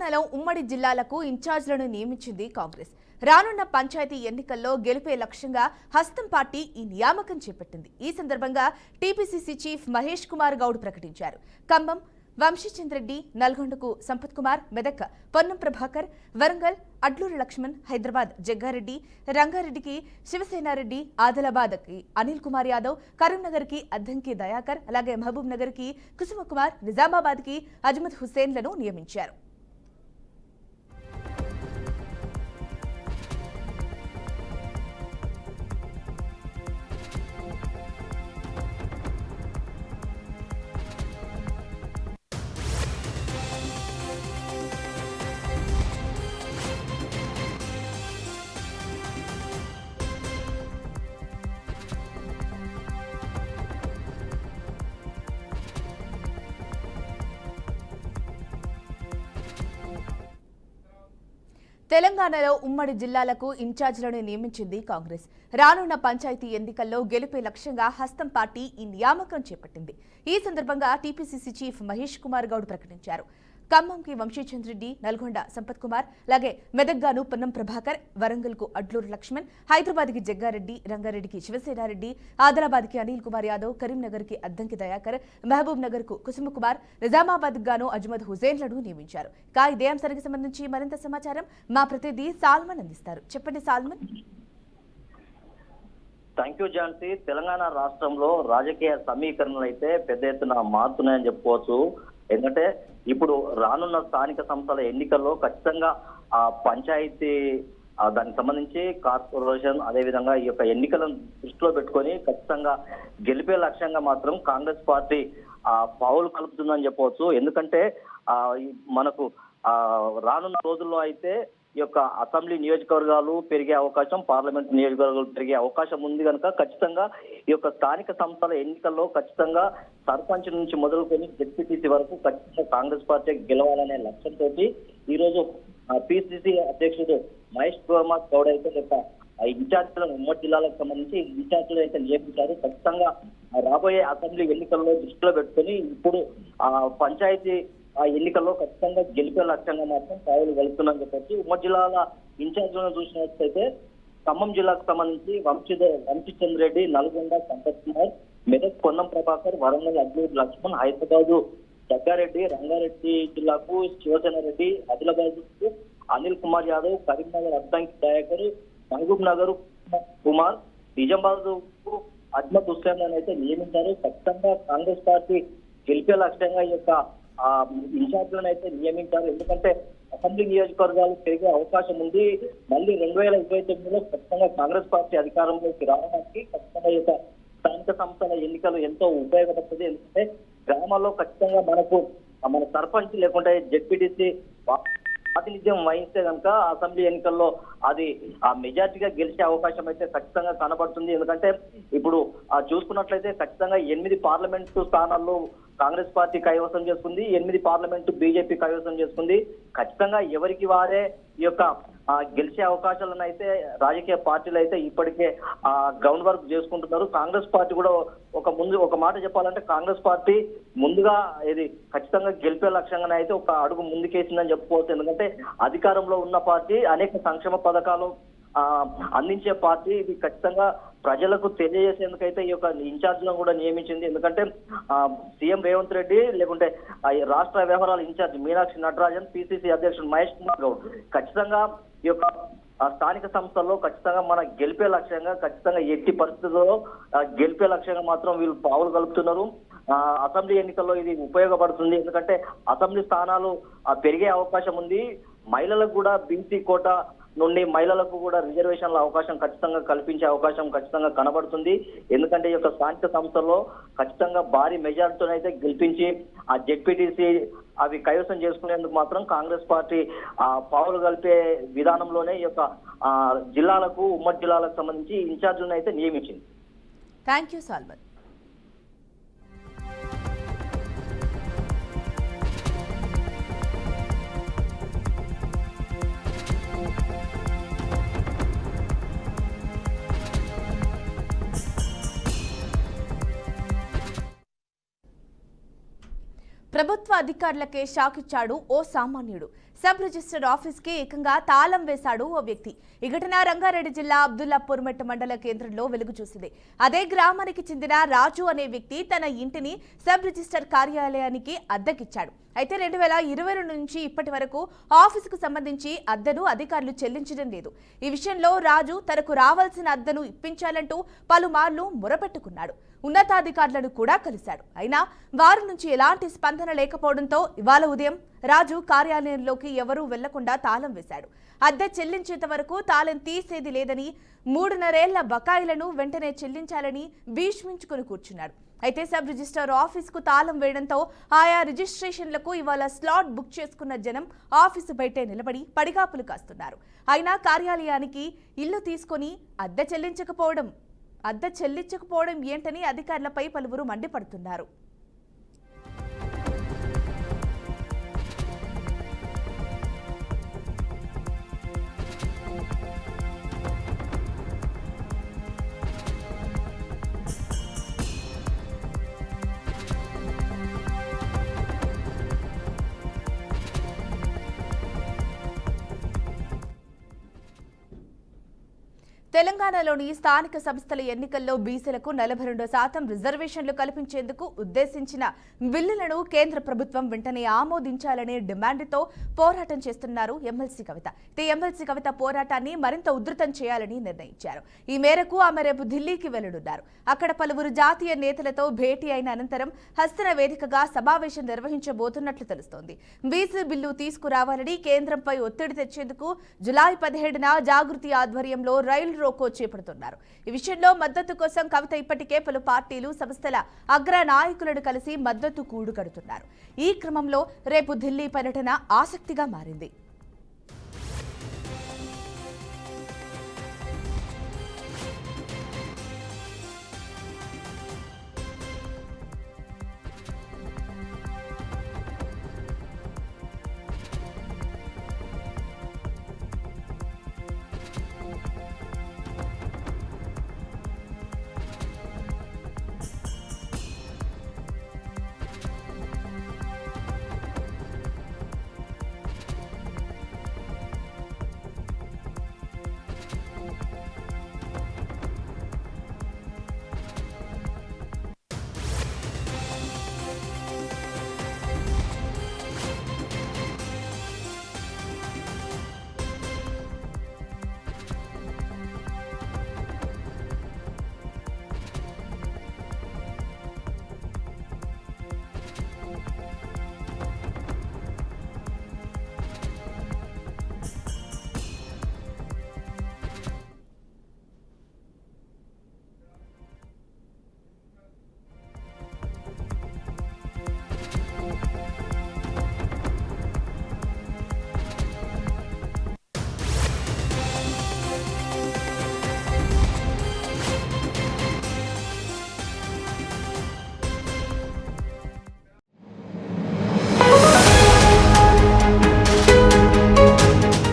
తెలంగాణలో ఉమ్మడి జిల్లాలకు ఇన్ఛార్జ్లను నియమించింది కాంగ్రెస్. రానున్న పంచాయతీ ఎన్నికల్లో గెలిపే లక్ష్యంగా హస్తం పార్టీ ఈ నియామకం చేపట్టింది. ఈ సందర్భంగా టీపీసీసీ చీఫ్ మహేష్ కుమార్ గౌడ్ ప్రకటించారు. ఖమ్మం వంశీచంద్రెడ్డి, నల్గొండకు సంపత్ కుమార్, మెదక్ పొన్నం ప్రభాకర్, వరంగల్ అడ్లూరు లక్ష్మణ్, హైదరాబాద్ జగ్గారెడ్డి, రంగారెడ్డికి శివసేనారెడ్డి, ఆదిలాబాద్కి అనిల్ కుమార్ యాదవ్, కరీంనగర్కి అద్దంకి దయాకర్, అలాగే మహబూబ్ నగర్కి కుసుమ కుమార్, నిజామాబాద్కి అజ్మద్ హుస్సేన్లను నియమించారు. తెలంగాణలో ఉమ్మడి జిల్లాలకు ఇన్ఛార్జ్లను నియమించింది కాంగ్రెస్. రానున్న పంచాయతీ ఎన్నికల్లో గెలుపే లక్ష్యంగా హస్తం పార్టీ ఈ నియామకం చేపట్టింది. ఈ సందర్భంగా టీపీసీసీ చీఫ్ మహేష్ కుమార్ గౌడ్ ప్రకటించారు. ఖమ్మంకి వంశీచంద్రెడ్డి, నల్గొండ సంపత్ కుమార్, అలాగే మెదక్గాను పొన్నం ప్రభాకర్, వరంగల్కు అడ్లూరు లక్ష్మణ్, హైదరాబాద్కి జగ్గారెడ్డి, రంగారెడ్డికి శివసేనారెడ్డి, ఆదిలాబాద్కి అనిల్ కుమార్ యాదవ్, కరీంనగర్కి అద్దంకి దయాకర్, మహబూబ్ నగర్కు కుసుమ కుమార్, నిజామాబాద్గాను అజ్మద్ హుసేన్లను నియమించారు. ఇదే అంశానికి సంబంధించి మరింత సమాచారం మా ప్రతినిధి సాల్మన్ అందిస్తారు. చెప్పండి Salmon. Thank you Jhansi. Telangana రాష్ట్రంలో రాజకీయ సమీకరణలు అయితే పెద్ద ఎత్తున మారుతున్నాయని చెప్పుకోవచ్చు. ఎందుకంటే ఇప్పుడు రానున్న స్థానిక సంస్థల ఎన్నికల్లో ఖచ్చితంగా ఆ పంచాయతీ దానికి సంబంధించి కార్పొరేషన్ అదేవిధంగా ఈ యొక్క ఎన్నికలను దృష్టిలో పెట్టుకొని ఖచ్చితంగా గెలిపే లక్ష్యంగా మాత్రం కాంగ్రెస్ పార్టీ పావులు కలుపుతుందని చెప్పవచ్చు. ఎందుకంటే మనకు రానున్న రోజుల్లో అయితే ఈ యొక్క అసెంబ్లీ నియోజకవర్గాలు పెరిగే అవకాశం, పార్లమెంట్ నియోజకవర్గాలు పెరిగే అవకాశం ఉంది కనుక ఖచ్చితంగా ఈ యొక్క స్థానిక సంస్థల ఎన్నికల్లో ఖచ్చితంగా సర్పంచ్ నుంచి మొదలుకొని జెడ్పీటీసీ వరకు ఖచ్చితంగా కాంగ్రెస్ పార్టీ గెలవాలనే లక్ష్యంతో ఈ రోజు పిసిసి అధ్యక్షుడు మహేష్ కుమార్ గౌడ్ అయితే ఇన్ఛార్జీలను ఉమ్మడి జిల్లాలకు సంబంధించి ఇన్ఛార్జీలు అయితే నియమించారు. ఖచ్చితంగా రాబోయే అసెంబ్లీ ఎన్నికల్లో దృష్టిలో పెట్టుకొని ఇప్పుడు పంచాయతీ ఎన్నికల్లో ఖచ్చితంగా గెలిపే లక్ష్యంగా మాత్రం పావులు వెళ్తున్నారని చెప్పొచ్చు. ఉమ్మడి జిల్లాల ఇన్ఛార్జీలను చూసినట్లయితే ఖమ్మం జిల్లాకు సంబంధించి వంశీచంద్రెడ్డి, నల్గొండ సంపత్ కుమార్, మెదక్ పొన్నం ప్రభాకర్, వరంగల్ అడ్లూరు లక్ష్మణ్, హైదరాబాద్ జగ్గారెడ్డి, రంగారెడ్డి జిల్లాకు శివసేనారెడ్డి, ఆదిలాబాద్ అనిల్ కుమార్ యాదవ్, కరీంనగర్ అద్దంకి దయాకర్, మహబూబ్ నగర్ కుమార్, నిజామాబాద్ అజ్మద్ హుస్సేన్ అయితే నియమించారు. ఖచ్చితంగా కాంగ్రెస్ పార్టీ గెలిపే లక్ష్యంగా ఈ యొక్క ఇన్ఛార్జీలను అయితే నియమించారు. ఎందుకంటే అసెంబ్లీ నియోజకవర్గాలు పెరిగే అవకాశం ఉంది. మళ్ళీ 2029లో ఖచ్చితంగా కాంగ్రెస్ పార్టీ అధికారంలోకి రావడానికి ఖచ్చితంగా ఈ యొక్క స్థానిక సంస్థల ఎన్నికలు ఎంతో ఉపయోగపడుతుంది. ఎందుకంటే గ్రామాల్లో ఖచ్చితంగా మన సర్పంచ్ లేకుంటే జెడ్పీటీసీ ప్రాతినిధ్యం వహిస్తే కనుక అసెంబ్లీ ఎన్నికల్లో అది మెజార్టీగా గెలిచే అవకాశం అయితే ఖచ్చితంగా కనబడుతుంది. ఎందుకంటే ఇప్పుడు చూసుకున్నట్లయితే ఖచ్చితంగా 8 పార్లమెంటు స్థానాల్లో కాంగ్రెస్ పార్టీ కైవసం చేసుకుంది, 8 పార్లమెంటు బీజేపీ కైవసం చేసుకుంది. ఖచ్చితంగా ఎవరికి వారే ఈ యొక్క గెలిచే అవకాశాలను అయితే రాజకీయ పార్టీలు అయితే ఇప్పటికే గ్రౌండ్ వర్క్ చేసుకుంటున్నారు. కాంగ్రెస్ పార్టీ కూడా ఒక మాట చెప్పాలంటే కాంగ్రెస్ పార్టీ ముందుగా ఇది ఖచ్చితంగా గెలిపే లక్ష్యంగా అయితే ఒక అడుగు ముందుకేసిందని చెప్పుకోవచ్చు. ఎందుకంటే అధికారంలో ఉన్న పార్టీ అనేక సంక్షేమ పథకాలు అందించే పార్టీ. ఇది ఖచ్చితంగా ప్రజలకు తెలియజేసేందుకైతే ఈ యొక్క ఇన్ఛార్జ్లను కూడా నియమించింది. ఎందుకంటే సీఎం రేవంత్ రెడ్డి లేకుంటే రాష్ట్ర వ్యవహారాల ఇన్ఛార్జ్ మీనాక్షి నటరాజన్, పిసిసి అధ్యక్షుడు మహేష్ కుమార్ గౌడ్ ఖచ్చితంగా ఈ యొక్క స్థానిక సంస్థల్లో ఖచ్చితంగా మన గెలిపే లక్ష్యంగా ఖచ్చితంగా ఎట్టి పరిస్థితుల్లో గెలిపే లక్ష్యంగా మాత్రం వీళ్ళు పావులు కలుపుతున్నారు. అసెంబ్లీ ఎన్నికల్లో ఇది ఉపయోగపడుతుంది. ఎందుకంటే అసెంబ్లీ స్థానాలు పెరిగే అవకాశం ఉంది. మహిళలకు కూడా బీసీ కోటా నుండి మహిళలకు కూడా రిజర్వేషన్ల అవకాశం ఖచ్చితంగా కల్పించే అవకాశం ఖచ్చితంగా కనబడుతుంది. ఎందుకంటే ఈ యొక్క స్థానిక సంస్థల్లో ఖచ్చితంగా భారీ మెజార్టీతోనైతే గెలిపించి ఆ జెడ్పీటీసీ అవి కైవసం చేసుకునేందుకు మాత్రం కాంగ్రెస్ పార్టీ పావులు కలిపే విధానంలోనే ఈ యొక్క జిల్లాలకు ఉమ్మడి జిల్లాలకు సంబంధించి ఇన్ఛార్జీలను అయితే నియమించింది. Thank you Salmon. ప్రభుత్వ అధికారులకే షాక్ ఇచ్చాడు ఓ సామాన్యుడు. సబ్ రిజిస్టర్ ఆఫీస్ కి ఏకంగా తాళం వేశాడు ఓ వ్యక్తి. ఈ ఘటన రంగారెడ్డి జిల్లా అబ్దుల్లాపూర్ మెట్ట మండల కేంద్రంలో వెలుగు చూసింది. అదే గ్రామానికి చెందిన రాజు అనే వ్యక్తి తన ఇంటిని సబ్ రిజిస్టర్ కార్యాలయానికి అద్దెకిచ్చాడు. అయితే 2022 నుంచి ఇప్పటి వరకు ఆఫీసుకు సంబంధించి అద్దెను అధికారులు చెల్లించడం లేదు. ఈ విషయంలో రాజు తనకు రావాల్సిన అద్దెను ఇప్పించాలంటూ పలుమార్లు మొరపెట్టుకున్నాడు. ఉన్నతాధికారులను కూడా కలిశాడు. అయినా వారి నుంచి ఎలాంటి స్పందన లేకపోవడంతో ఇవాళ ఉదయం రాజు కార్యాలయంలోకి ఎవరూ వెళ్లకుండా తాళం వేశాడు. అద్దె చెల్లించేంత వరకు తాళం తీసేది లేదని, 3.5 ఏళ్ల బకాయిలను వెంటనే చెల్లించాలని భీష్మించుకుని కూర్చున్నాడు. అయితే సబ్ రిజిస్టర్ ఆఫీస్ కు తాళం వేయడంతో ఆయా రిజిస్ట్రేషన్లకు ఇవాళ స్లాట్ బుక్ చేసుకున్న జనం ఆఫీసు బయటే నిలబడి పడిగాపులు కాస్తున్నారు. అయినా కార్యాలయానికి ఇల్లు తీసుకొని అద్దె చెల్లించకపోవడం ఏంటని అధికారులపై పలువురు మండిపడుతున్నారు. తెలంగాణలోని స్థానిక సంస్థల ఎన్నికల్లో బీసీలకు 42% రిజర్వేషన్లు కల్పించేందుకు ఉద్దేశించిన బిల్లులను కేంద్ర ప్రభుత్వం వెంటనే ఆమోదించాలనే డిమాండ్తో పోరాటం చేస్తున్నారు ఎమ్మెల్సీ కవిత. ఎమ్మెల్సీ కవిత పోరాటాన్ని మరింత ఉధృతం చేయాలని నిర్ణయించారు. ఈ మేరకు ఆమె రేపు ఢిల్లీకి వెళ్లనున్నారు. అక్కడ పలువురు జాతీయ నేతలతో భేటీ అయిన అనంతరం హస్తన వేదికగా సమావేశం నిర్వహించబోతున్నట్లు తెలుస్తోంది. బీసీ బిల్లు తీసుకురావాలని కేంద్రంపై ఒత్తిడి తెచ్చేందుకు జులై 17న జాగృతి ఆధ్వర్యంలో రైలు రోకో చేపడుతున్నారు. ఈ విషయంలో మద్దతు కోసం కవిత ఇప్పటికే పలు పార్టీలు, సంస్థల అగ్ర నాయకులను కలిసి మద్దతు కూడుకడుతున్నారు. ఈ క్రమంలో రేపు ఢిల్లీ పర్యటన ఆసక్తిగా మారింది.